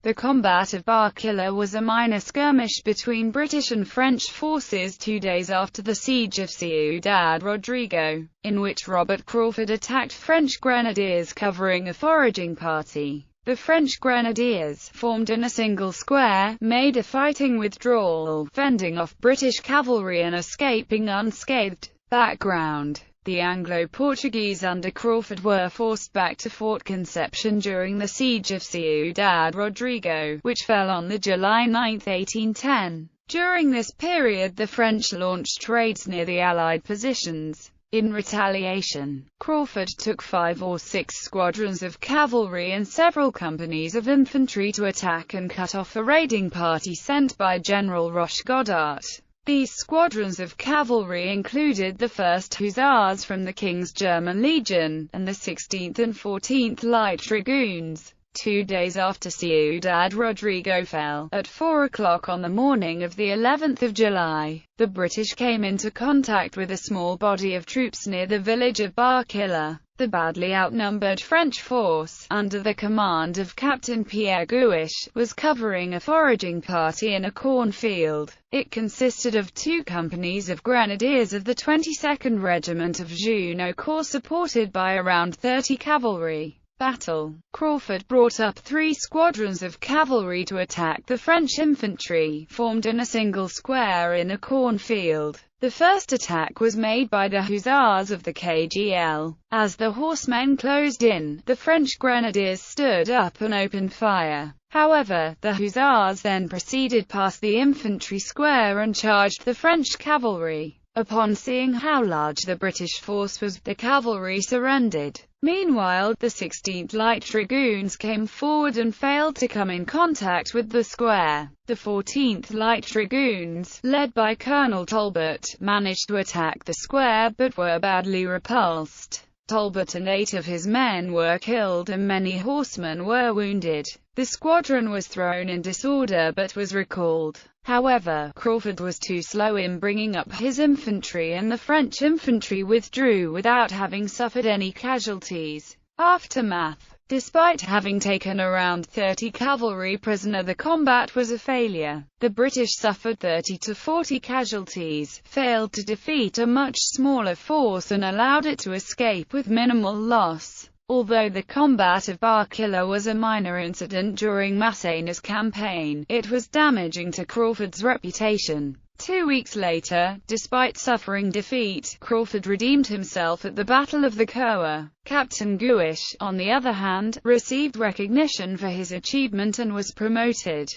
The combat of Barquilla was a minor skirmish between British and French forces 2 days after the siege of Ciudad Rodrigo, in which Robert Crawford attacked French grenadiers covering a foraging party. The French grenadiers, formed in a single square, made a fighting withdrawal, fending off British cavalry and escaping unscathed. Background: the Anglo-Portuguese under Crawford were forced back to Fort Concepcion during the siege of Ciudad Rodrigo, which fell on July 9, 1810. During this period the French launched raids near the Allied positions. In retaliation, Crawford took 5 or 6 squadrons of cavalry and several companies of infantry to attack and cut off a raiding party sent by General Roche-Godart. These squadrons of cavalry included the 1st Hussars from the King's German Legion, and the 16th and 14th Light Dragoons. 2 days after Ciudad Rodrigo fell, at 4 o'clock on the morning of the 11th of July, the British came into contact with a small body of troops near the village of Barquilla. The badly outnumbered French force, under the command of Captain Pierre Guiche, was covering a foraging party in a cornfield. It consisted of 2 companies of grenadiers of the 22nd Regiment of Junot Corps supported by around 30 cavalry. Battle. Crawford brought up 3 squadrons of cavalry to attack the French infantry, formed in a single square in a cornfield. The first attack was made by the Hussars of the KGL. As the horsemen closed in, the French grenadiers stood up and opened fire. However, the Hussars then proceeded past the infantry square and charged the French cavalry. Upon seeing how large the British force was, the cavalry surrendered. Meanwhile, the 16th Light Dragoons came forward and failed to come in contact with the square. The 14th Light Dragoons, led by Colonel Talbot, managed to attack the square but were badly repulsed. Talbot and 8 of his men were killed and many horsemen were wounded. The squadron was thrown in disorder but was recalled. However, Crawford was too slow in bringing up his infantry and the French infantry withdrew without having suffered any casualties. Aftermath. Despite having taken around 30 cavalry prisoner, the combat was a failure. The British suffered 30 to 40 casualties, failed to defeat a much smaller force and allowed it to escape with minimal loss. Although the combat of Barquilla was a minor incident during Masséna's campaign, it was damaging to Crawford's reputation. 2 weeks later, despite suffering defeat, Crawford redeemed himself at the Battle of the Coa. Captain Guiche, on the other hand, received recognition for his achievement and was promoted.